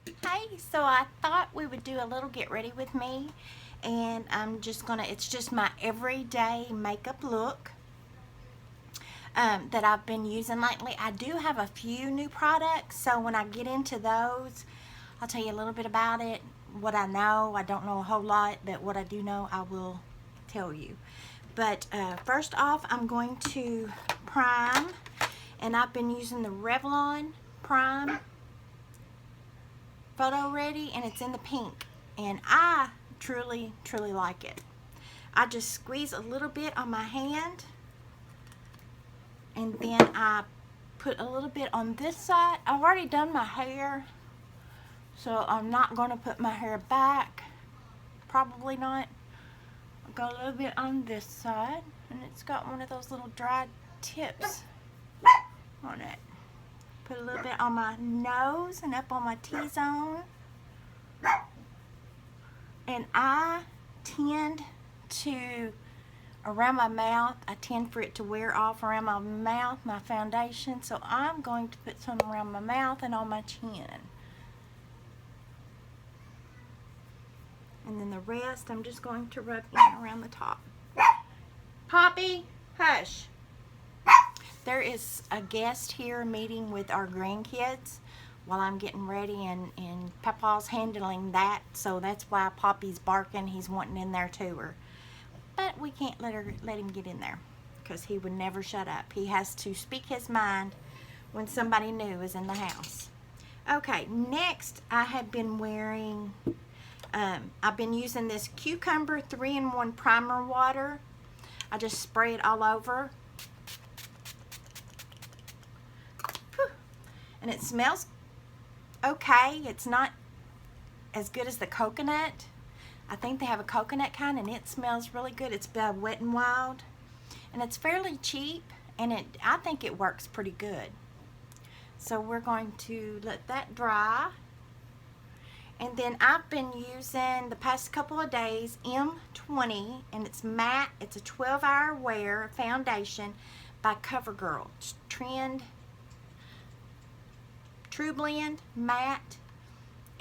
Hey, so I thought we would do a little get ready with me, and it's just my everyday makeup look that I've been using lately. I do have a few new products, so when I get into those, I'll tell you a little bit about it, what I know. I don't know a whole lot, but what I do know, I will tell you. But first off, I'm going to prime, and I've been using the Revlon Prime Photo Ready, and it's in the pink, and I truly like it. I just squeeze a little bit on my hand, and then I put a little bit on this side. I've already done my hair, so I'm not going to put my hair back, probably not. I'll go a little bit on this side, and it's got one of those little dried tips on it. Put a little bit on my nose and up on my T-zone. And I tend to, around my mouth, I tend for it to wear off around my mouth, my foundation. So I'm going to put some around my mouth and on my chin. And then the rest I'm just going to rub in around the top. Poppy, hush. There is a guest here meeting with our grandkids while I'm getting ready, and Papa's handling that, so that's why Poppy's barking. He's wanting in there too, but we can't let him get in there because he would never shut up. He has to speak his mind when somebody new is in the house. Okay, next I have been wearing, I've been using this Cucumber 3-in-1 primer water. I just spray it all over. And it smells okay. It's not as good as the coconut. I think they have a coconut kind, and it smells really good. It's by Wet n Wild, and it's fairly cheap, and I think it works pretty good. So we're going to let that dry. And then I've been using the past couple of days M20, and it's matte. It's a 12-hour wear foundation by CoverGirl. It's True Blend matte,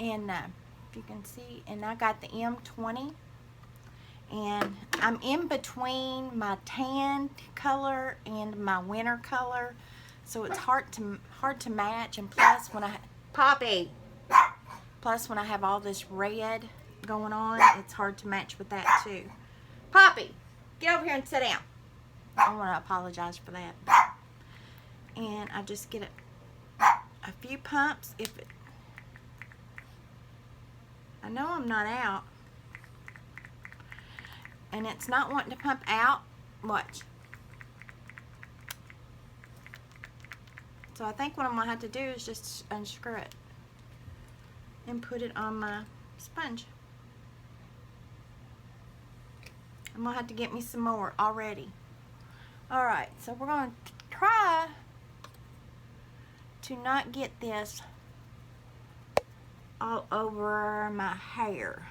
and if you can see, and I got the M20, and I'm in between my tan color and my winter color, so it's hard to match. And plus when plus when I have all this red going on, it's hard to match with that too. Poppy, get over here and sit down. I want to apologize for that. And I just get a few pumps. I know I'm not out, and it's not wanting to pump out. Watch. So I think what I'm gonna have to do is just unscrew it and put it on my sponge. I'm gonna have to get me some more already. Alright, so we're gonna try to not get this all over my hair,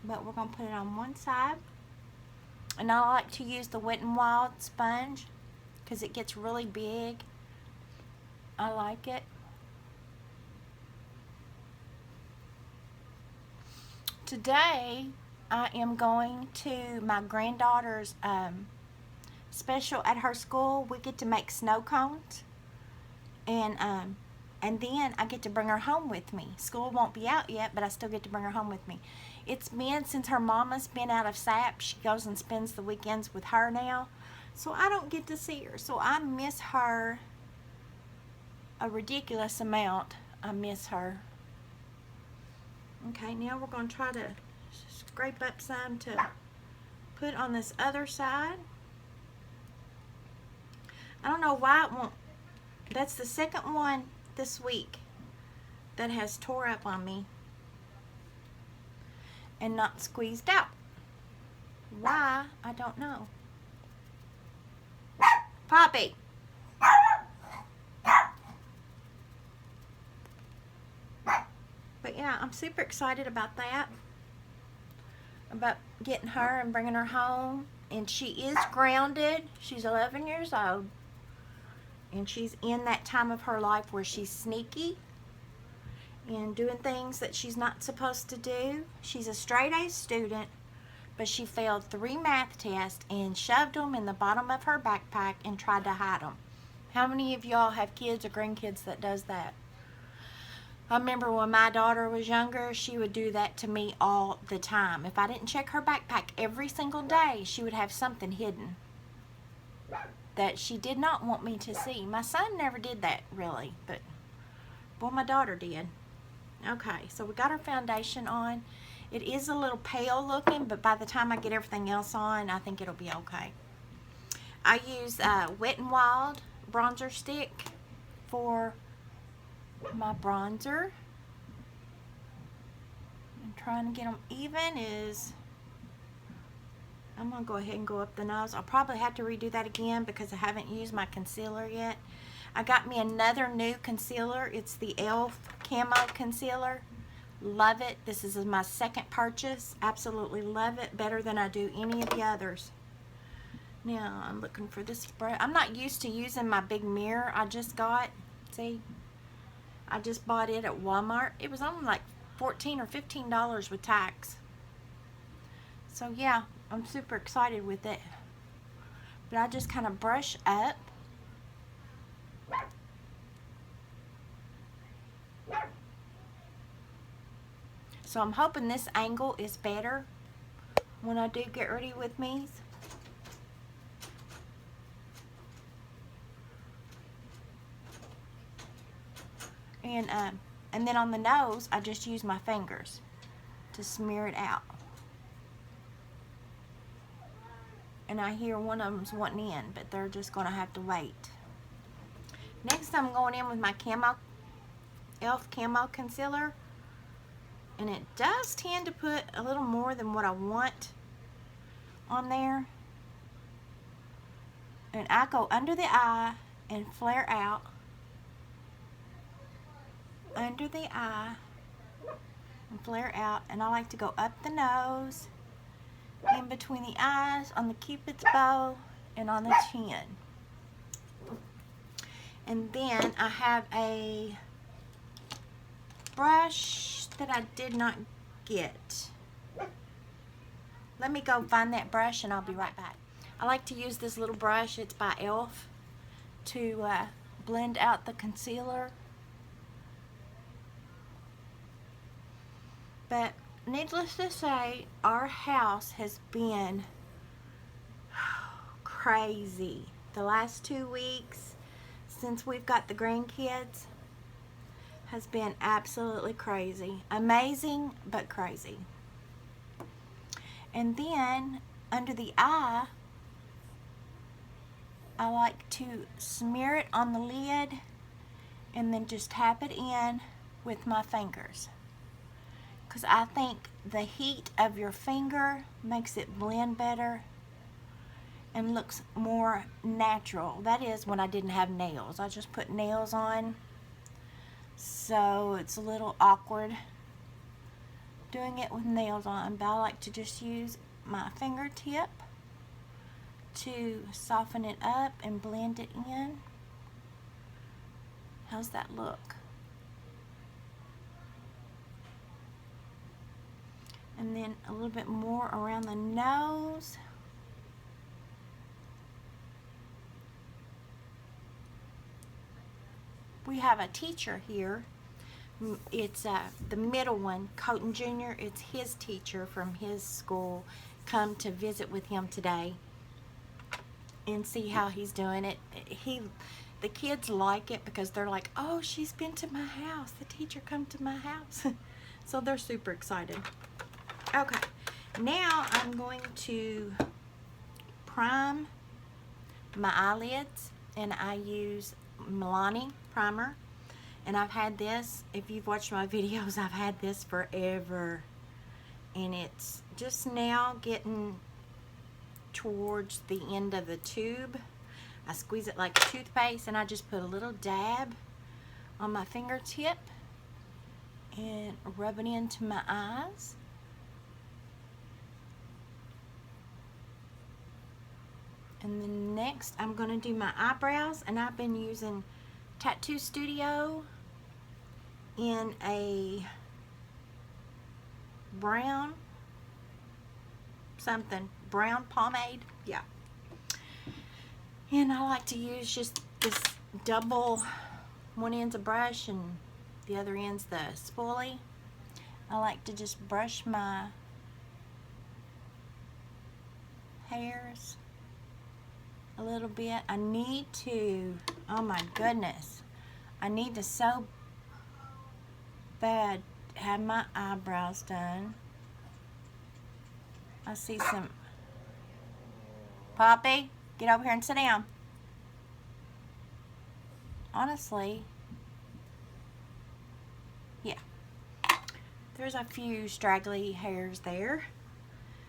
but we're gonna put it on one side. And I like to use the Wet n Wild sponge because it gets really big. I like it. Today I am going to my granddaughter's special at her school. We get to make snow cones, and then I get to bring her home with me. School won't be out yet, but I still get to bring her home with me. It's been since her mama's been out of SAP. She goes and spends the weekends with her now, so I don't get to see her. So I miss her a ridiculous amount. I miss her. Okay, now we're going to try to scrape up some to put on this other side. I don't know why it won't. That's the second one this week that has tore up on me and not squeezed out. Why? I don't know. Poppy. But yeah, I'm super excited about that. About getting her and bringing her home. And she is grounded. She's 11 years old. And she's in that time of her life where she's sneaky and doing things that she's not supposed to do. She's a straight A student, but she failed 3 math tests and shoved them in the bottom of her backpack and tried to hide them. How many of y'all have kids or grandkids that does that? I remember when my daughter was younger, she would do that to me all the time. If I didn't check her backpack every single day, she would have something hidden that she did not want me to see. My son never did that, really, but boy, my daughter did. Okay, so we got our foundation on. It is a little pale looking, but by the time I get everything else on, I think it'll be okay. I use Wet n Wild bronzer stick for my bronzer. I'm trying to get them even. I'm going to go ahead and go up the nose. I'll probably have to redo that again because I haven't used my concealer yet. I got me another new concealer. It's the e.l.f. Camo Concealer. Love it. This is my second purchase. Absolutely love it. Better than I do any of the others. Now, I'm looking for this brush. I'm not used to using my big mirror I just got. See? I just bought it at Walmart. It was only like $14 or $15 with tax. So yeah, I'm super excited with it. But I just kind of brush up. So I'm hoping this angle is better when I do get ready with me. And then on the nose, I just use my fingers to smear it out. And I hear one of them's wanting in, but they're just going to have to wait. Next, I'm going in with my e.l.f. Camo Concealer. And it does tend to put a little more than what I want on there. And I go under the eye and flare out. Under the eye and flare out, and I like to go up the nose, in between the eyes, on the cupid's bow, and on the chin. And then I have a brush that I did not get. Let me go find that brush and I'll be right back. I like to use this little brush. It's by e.l.f. to blend out the concealer. But needless to say, our house has been crazy. The last 2 weeks since we've got the grandkids has been absolutely crazy. Amazing, but crazy. And then under the eye, I like to smear it on the lid and then just tap it in with my fingers. Because I think the heat of your finger makes it blend better and looks more natural. That is when I didn't have nails. I just put nails on, so it's a little awkward doing it with nails on, but I like to just use my fingertip to soften it up and blend it in. How's that look? And then a little bit more around the nose. We have a teacher here. It's the middle one, Colton Jr. It's his teacher from his school. Come to visit with him today and see how he's doing it. The kids like it because they're like, oh, she's been to my house. The teacher come to my house. So they're super excited. Okay, now I'm going to prime my eyelids, and I use Milani primer. And I've had this, if you've watched my videos, I've had this forever. And it's just now getting towards the end of the tube. I squeeze it like toothpaste, and I just put a little dab on my fingertip and rub it into my eyes. And then next I'm going to do my eyebrows, and I've been using Tattoo Studio in a brown brown pomade. Yeah. And I like to use just this double, one end's a brush and the other end's the spoolie. I like to just brush my hairs a little bit. I need to, oh my goodness, I need to so bad have my eyebrows done. I see some, Poppy, get over here and sit down. Honestly, yeah, there's a few straggly hairs there,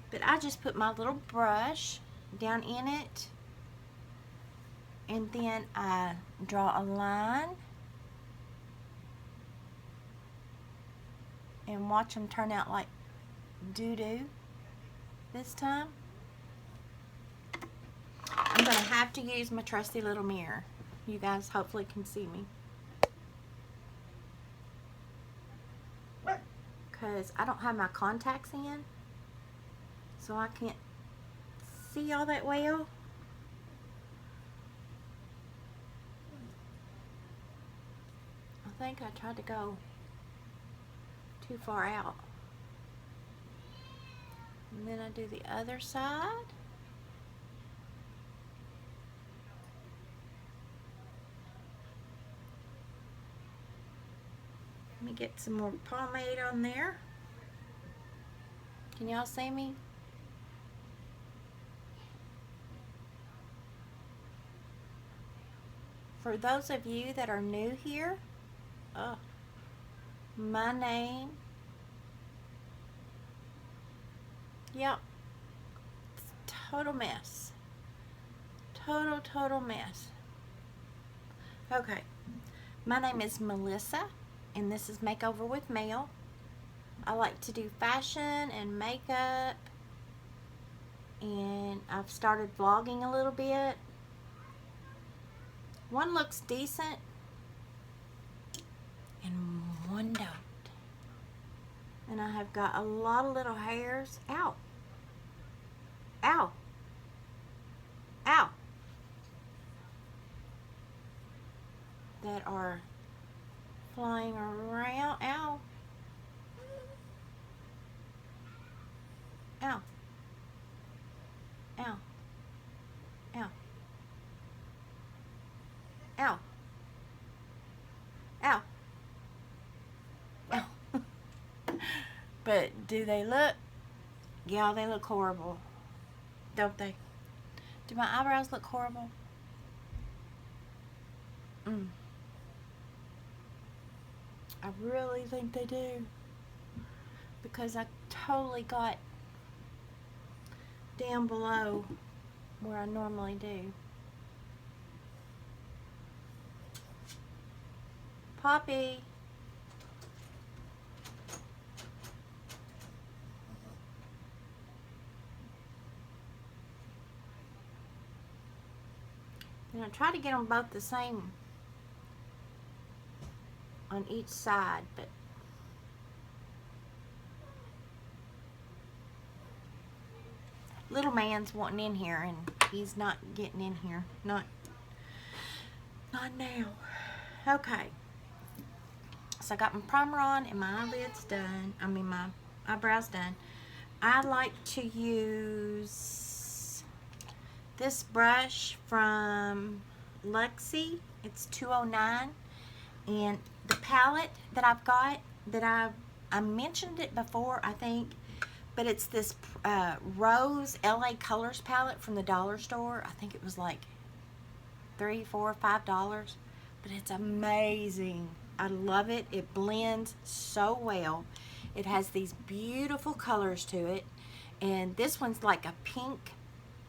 but I just put my little brush down in it, and then I draw a line and watch them turn out like doo-doo this time. I'm going to have to use my trusty little mirror. You guys hopefully can see me, because I don't have my contacts in, so I can't see all that well. I think I tried to go too far out. And then I do the other side. Let me get some more pomade on there. Can y'all see me? For those of you that are new here, my name, yep, it's a total mess. Total mess. Okay, my name is Melissa, and this is Makeover with Mel. I like to do fashion and makeup, and I've started vlogging a little bit. One looks decent and one don't. And I have got a lot of little hairs. Ow. Ow. Ow. That are flying around. Ow. Ow. Ow. Ow. Ow. Ow. Ow. But do they look? Yeah, they look horrible. Don't they? Do my eyebrows look horrible? I really think they do. Because I totally got down below where I normally do. Poppy. And I try to get them both the same on each side, but little man's wanting in here, and he's not getting in here. Not now. Okay. So I got my primer on and my eyelids done. I mean my eyebrows done. I like to use this brush from Luxie. It's 209, and the palette that I've got, that I mentioned it before, I think, but it's this Rose LA Colors palette from the dollar store. I think it was like $3, $4, $5, but it's amazing. I love it. It blends so well. It has these beautiful colors to it, and this one's like a pink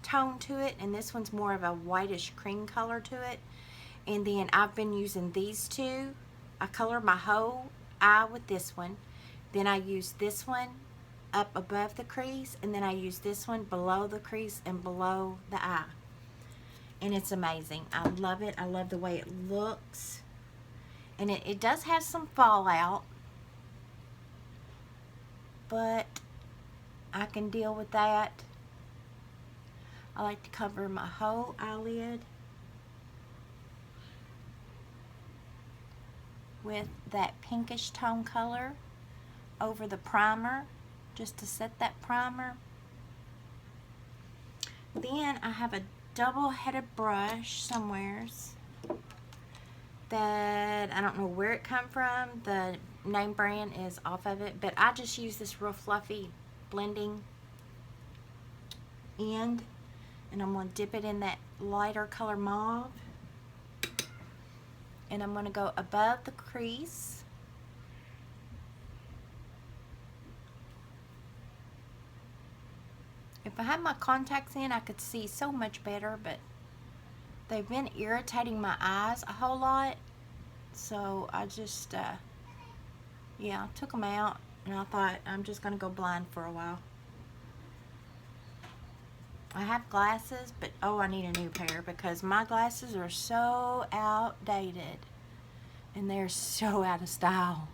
tone to it, and this one's more of a whitish cream color to it. And then I've been using these two. I color my whole eye with this one, then I use this one up above the crease, and then I use this one below the crease and below the eye. and it's amazing. I love it. I love the way it looks. And it does have some fallout, but I can deal with that. I like to cover my whole eyelid with that pinkish tone color over the primer, just to set that primer. Then I have a double-headed brush somewheres that I don't know where it come from. The name brand is off of it, but I just use this real fluffy blending end, and I'm going to dip it in that lighter color mauve, and I'm going to go above the crease. If I had my contacts in, I could see so much better, but they've been irritating my eyes a whole lot, so I just yeah, took them out, and I thought I'm just gonna go blind for a while. I have glasses, but oh, I need a new pair because my glasses are so outdated and they're so out of style.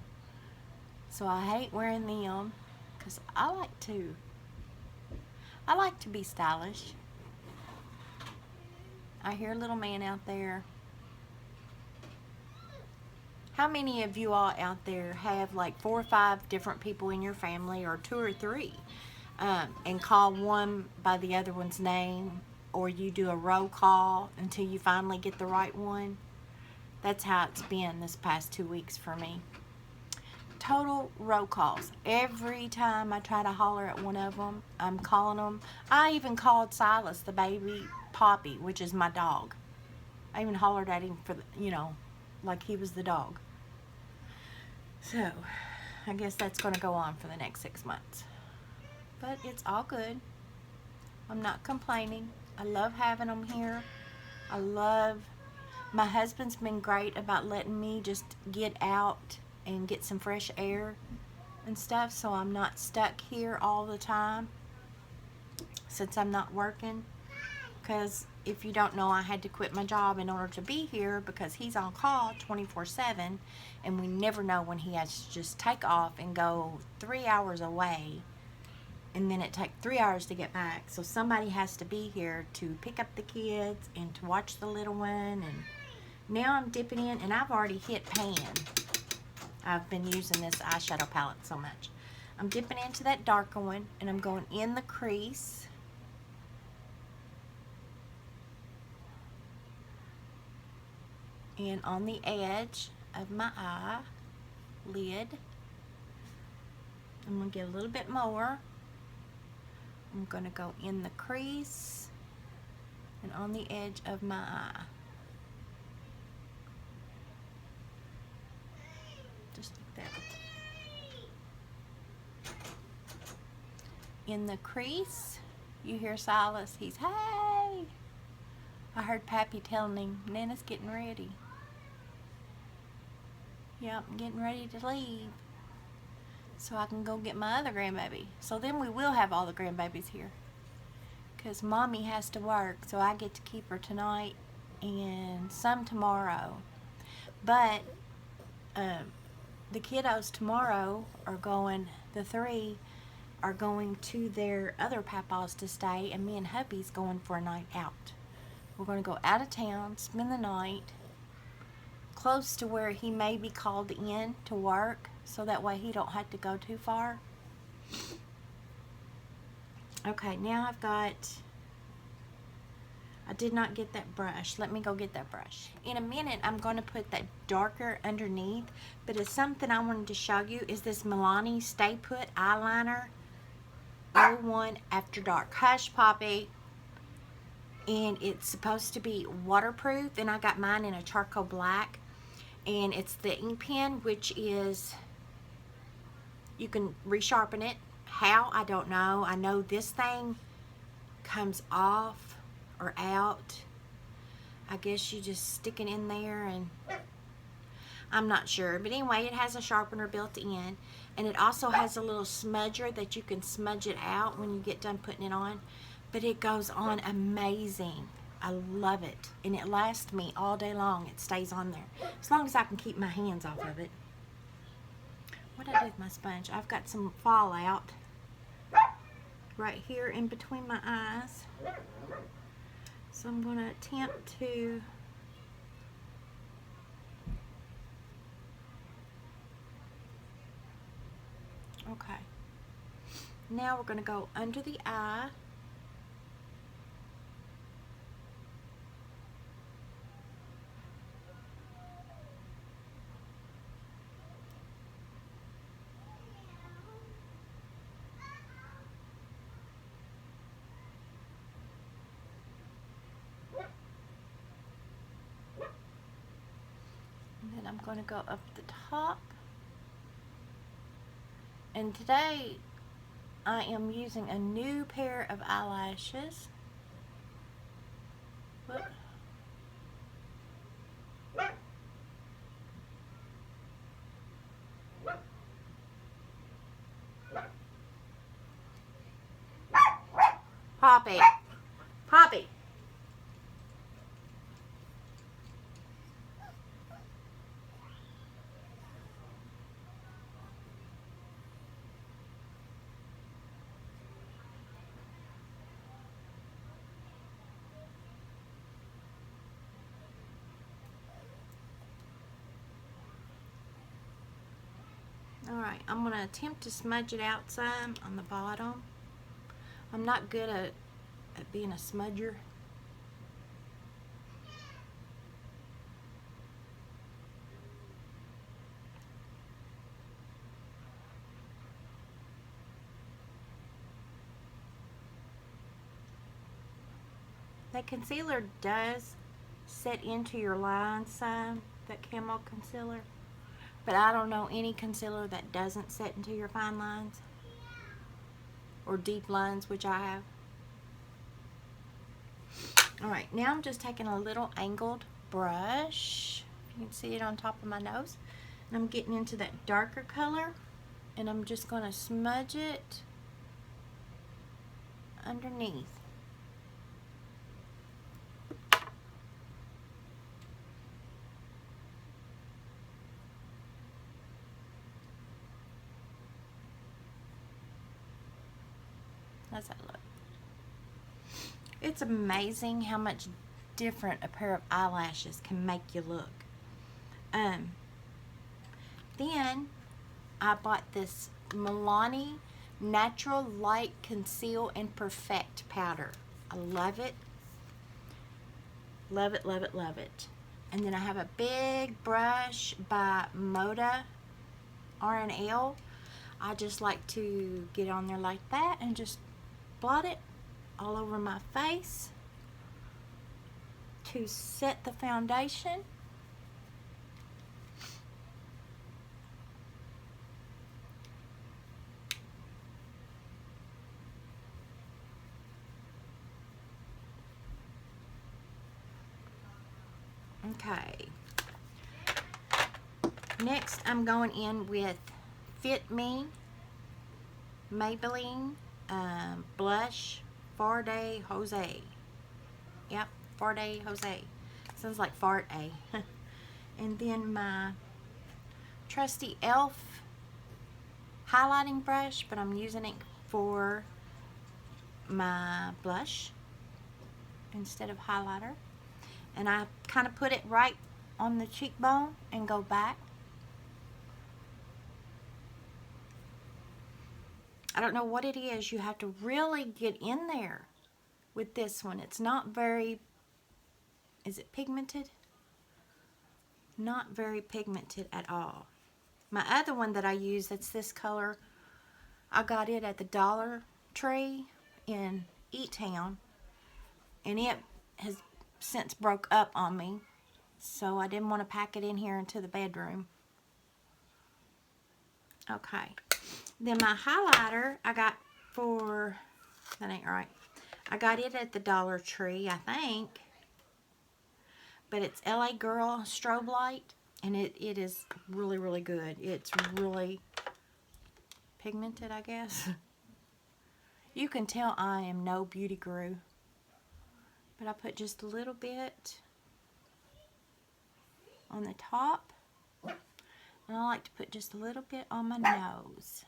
So I hate wearing them because I like to be stylish. I hear a little man out there. How many of you all out there have like 4 or 5 different people in your family, or 2 or 3, and call one by the other one's name, or you do a roll call until you finally get the right one? That's how it's been this past 2 weeks for me. Total roll calls. Every time I try to holler at one of them, I'm calling them. I even called Silas, the baby Poppy, which is my dog. I even hollered at him for, you know, like he was the dog. So, I guess that's going to go on for the next 6 months. But it's all good. I'm not complaining. I love having them here. My husband's been great about letting me just get out and get some fresh air and stuff, so I'm not stuck here all the time since I'm not working. Because if you don't know, I had to quit my job in order to be here because he's on call 24/7, and we never know when he has to just take off and go 3 hours away, and then it takes 3 hours to get back. So somebody has to be here to pick up the kids and to watch the little one. And now I'm dipping in, and I've already hit pan. I've been using this eyeshadow palette so much. I'm dipping into that darker one, and I'm going in the crease. And on the edge of my eyelid. I'm going to get a little bit more. I'm going to go in the crease and on the edge of my eye. Just like that. In the crease, you hear Silas. He's, hey! I heard Pappy telling him, Nana's getting ready. Yep, I'm getting ready to leave so I can go get my other grandbaby. So then we will have all the grandbabies here, because Mommy has to work, so I get to keep her tonight and some tomorrow. But the kiddos tomorrow are going, the 3 are going to their other papa's to stay, and me and hubby's going for a night out. We're going to go out of town, spend the night close to where he may be called in to work, so that way he don't have to go too far. Okay, now I did not get that brush. Let me go get that brush. In a minute, I'm going to put that darker underneath, but it's something I wanted to show you is this Milani Stay Put Eyeliner 01 After Dark. Hush, Poppy. And it's supposed to be waterproof, and I got mine in a charcoal black, and it's the ink pen, which is, you can resharpen it. How? I don't know. I know this thing comes off or out. I guess you just stick it in there, and I'm not sure, but anyway, it has a sharpener built in, and it also has a little smudger that you can smudge it out when you get done putting it on. But it goes on amazing. I love it. And it lasts me all day long. It stays on there. As long as I can keep my hands off of it. What did I do with my sponge? I've got some fallout right here in between my eyes. So I'm going to attempt to okay. Now we're going to go under the eye. And then I'm going to go up the top. And today I am using a new pair of eyelashes. Whoop. Poppy. Poppy. Alright, I'm going to attempt to smudge it out some on the bottom. I'm not good at being a smudger. That concealer does set into your lines some, that camo concealer. But I don't know any concealer that doesn't set into your fine lines. Or deep lines, which I have. Alright, now I'm just taking a little angled brush. You can see it on top of my nose. And I'm getting into that darker color. And I'm just going to smudge it underneath. How's that look? It's amazing how much different a pair of eyelashes can make you look. Then I bought this Milani Natural Light Conceal and Perfect powder. I love it. Love it, love it, love it. And then I have a big brush by Moda R&L. I just like to get on there like that and just blot it all over my face to set the foundation. Okay. Next, I'm going in with Fit Me Maybelline blush Farday Jose. Yep, Farday Jose. Sounds like fart a. And then my trusty e.l.f. highlighting brush, but I'm using it for my blush instead of highlighter. And I kind of put it right on the cheekbone and go back. I don't know what it is. You have to really get in there with this one. It's not very, is it pigmented? Not very pigmented at all. My other one that I use, that's this color, I got it at the Dollar Tree in E-Town. And it has since broke up on me. So I didn't want to pack it in here into the bedroom. Okay. Then my highlighter I got for, that ain't right. I got it at the Dollar Tree, I think. But it's LA Girl Strobe Light. And it is really, really good. It's really pigmented, I guess. You can tell I am no beauty guru. but I put just a little bit on the top, and I like to put just a little bit on my nose.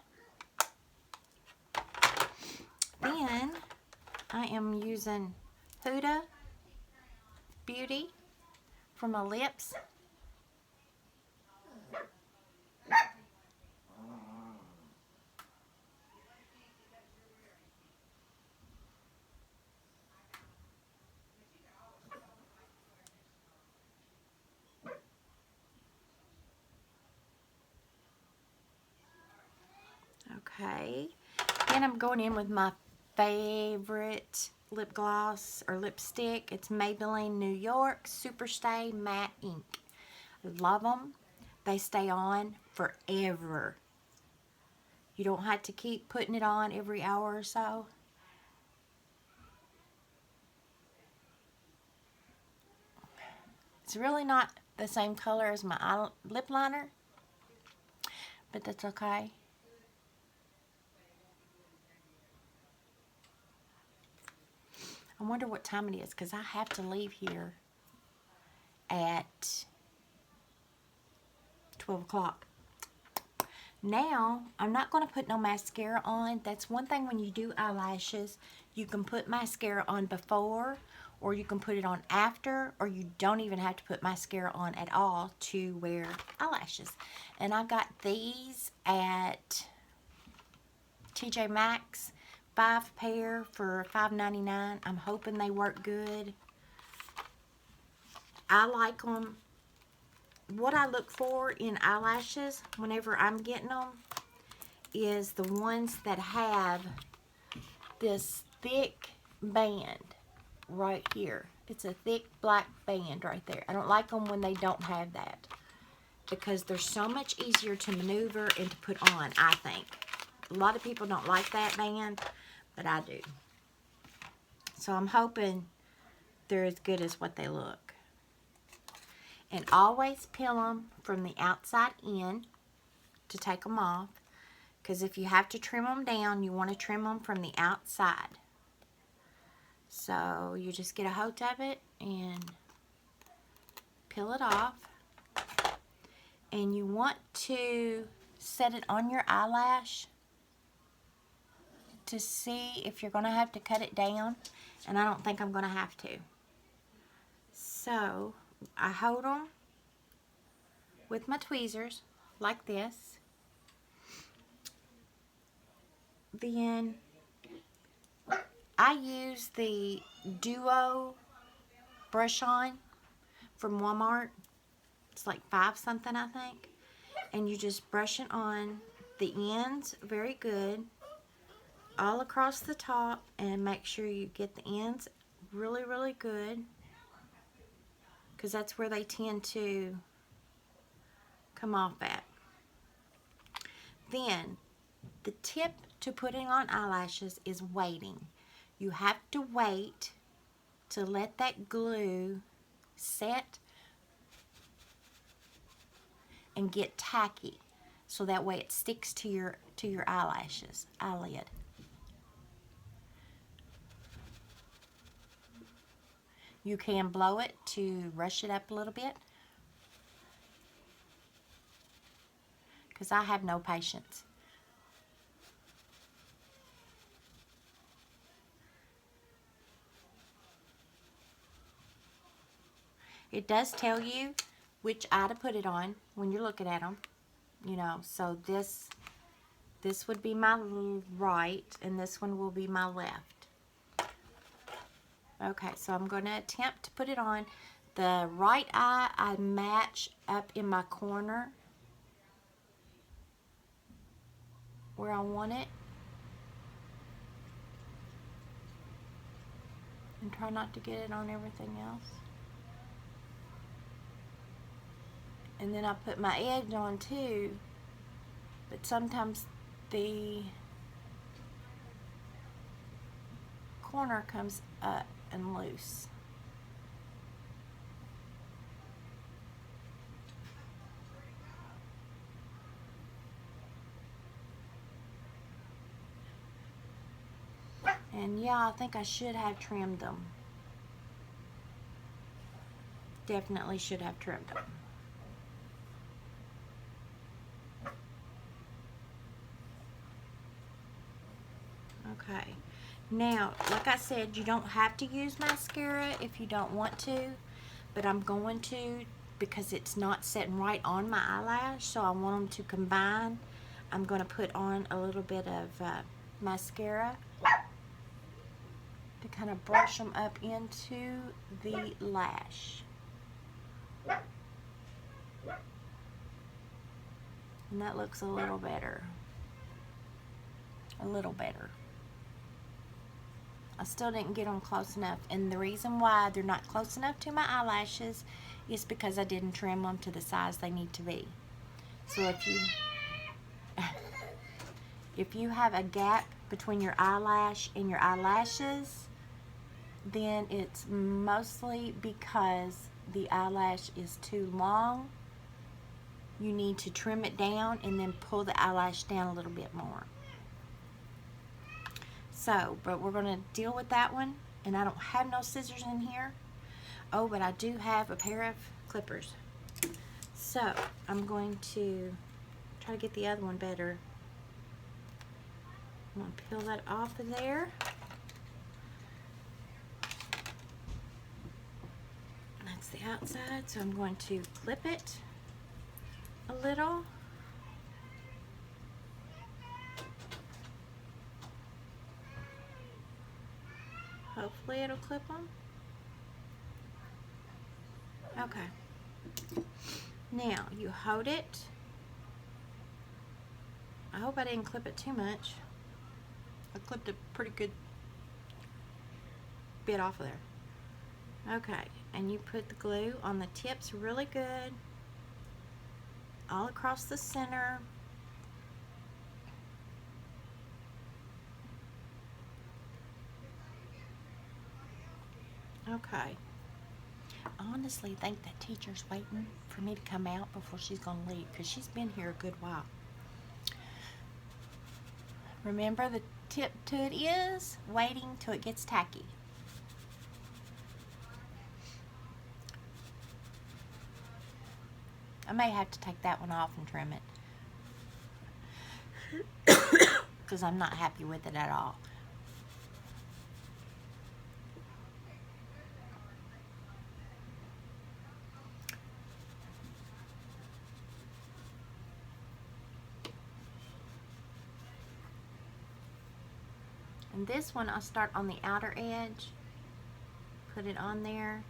Then I am using Huda Beauty for my lips. Okay, then I'm going in with my favorite lip gloss or lipstick. It's Maybelline New York Superstay Matte Ink. Love them. They stay on forever. You don't have to keep putting it on every hour or so. It's really not the same color as my lip liner, but that's okay. I wonder what time it is, because I have to leave here at 12 o'clock. Now, I'm not going to put no mascara on. That's one thing when you do eyelashes. You can put mascara on before, or you can put it on after, or you don't even have to put mascara on at all to wear eyelashes. And I got these at TJ Maxx, 5 pair for $5.99. I'm hoping they work good. I like them. What I look for in eyelashes whenever I'm getting them is the ones that have this thick band right here. It's a thick black band right there. I don't like them when they don't have that, because they're so much easier to maneuver and to put on, I think. A lot of people don't like that band, but I do. So I'm hoping they're as good as what they look. And always peel them from the outside in to take them off, because if you have to trim them down, you want to trim them from the outside. So you just get a hold of it and peel it off. And you want to set it on your eyelash to see if you're going to have to cut it down. And I don't think I'm going to have to. So I hold them with my tweezers like this. Then I use the Duo brush on from Walmart. It's like 5 something, I think. And you just brush it on the ends very good, all across the top, and make sure you get the ends really, really good, because that's where they tend to come off at. Then the tip to putting on eyelashes is waiting. You have to wait to let that glue set and get tacky, so that way it sticks to your eyelashes, eyelid. You can blow it to rush it up a little bit, because I have no patience. It does tell you which eye to put it on when you're looking at them, you know. So this would be my right, and this one will be my left. Okay, so I'm going to attempt to put it on. The right eye I match up in my corner where I want it. And try not to get it on everything else. And then I put my edge on too, but sometimes the corner comes up and loose. And yeah, I think I should have trimmed them. definitely should have trimmed them. Okay, now like I said, you don't have to use mascara if you don't want to, but I'm going to because it's not setting right on my eyelash, so I want them to combine. I'm going to put on a little bit of mascara to kind of brush them up into the lash. And that looks a little better. A little better. I still didn't get them close enough, and the reason why they're not close enough to my eyelashes is because I didn't trim them to the size they need to be. So if you have a gap between your eyelash and your eyelashes, then it's mostly because the eyelash is too long. You need to trim it down and then pull the eyelash down a little bit more. So, but we're going to deal with that one, and I don't have no scissors in here. Oh, but I do have a pair of clippers. So, I'm going to try to get the other one better. I'm going to peel that off of there. That's the outside, so I'm going to clip it a little. Hopefully it'll clip them. Okay. Now, you hold it. I hope I didn't clip it too much. I clipped a pretty good bit off of there. Okay, and you put the glue on the tips really good, all across the center. Okay. I honestly think that teacher's waiting for me to come out before she's going to leave, because she's been here a good while. Remember, the tip to it is waiting till it gets tacky. I may have to take that one off and trim it because I'm not happy with it at all. And this one, I'll start on the outer edge, put it on there,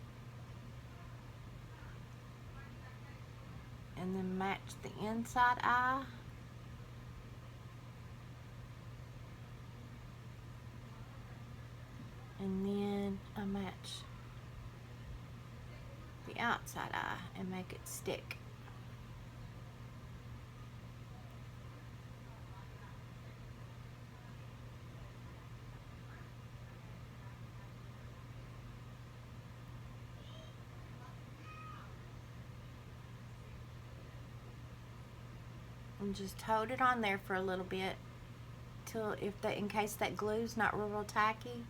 and then match the inside eye. And then I match the outside eye and make it stick. And just hold it on there for a little bit till in case that glue's not real tacky,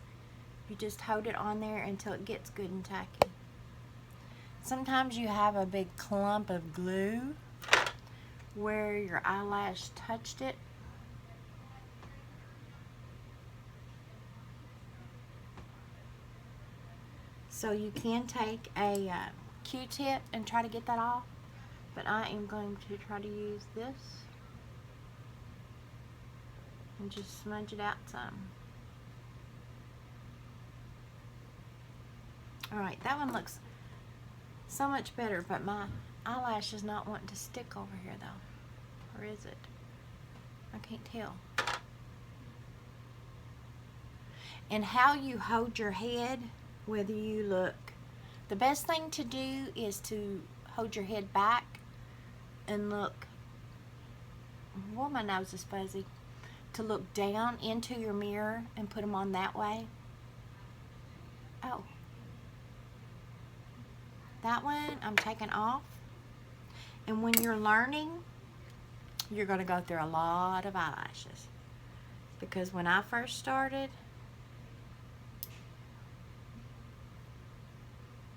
you just hold it on there until it gets good and tacky. Sometimes you have a big clump of glue where your eyelash touched it. So you can take a Q-tip and try to get that off, but I am going to try to use this and just smudge it out some. Alright, that one looks so much better, but my eyelash is not wanting to stick over here though. Or is it? I can't tell. And how you hold your head, whether you look, the best thing to do is to hold your head back and look, well, my nose is fuzzy, to look down into your mirror and put them on that way. Oh. That one I'm taking off. And when you're learning, you're going to go through a lot of eyelashes. Because when I first started,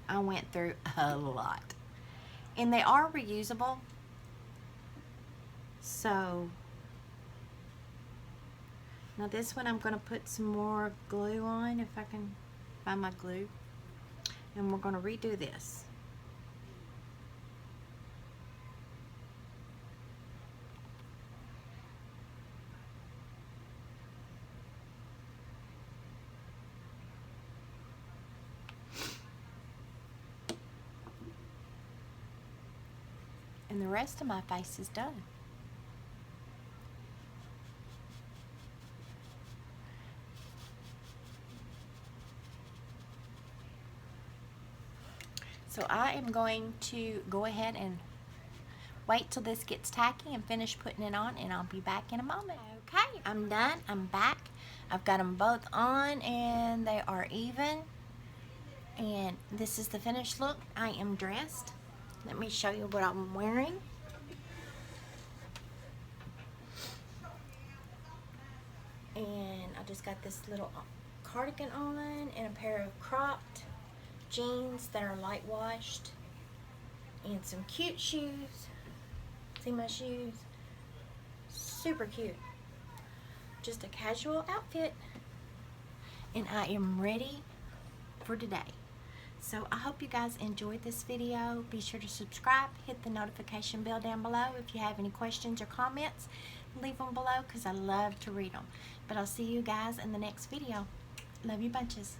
I went through a lot. And they are reusable. So, now this one I'm going to put some more glue on, if I can find my glue. And we're going to redo this. And the rest of my face is done. So I am going to go ahead and wait till this gets tacky and finish putting it on, and I'll be back in a moment. Okay, I'm done. I'm back. I've got them both on and they are even. And this is the finished look. I am dressed. Let me show you what I'm wearing. And I just got this little cardigan on and a pair of cropped jeans that are light washed and some cute shoes. See my shoes? Super cute. Just a casual outfit. And I am ready for today. So I hope you guys enjoyed this video. Be sure to subscribe, hit the notification bell down below. If you have any questions or comments, leave them below because I love to read them. But I'll see you guys in the next video. Love you bunches.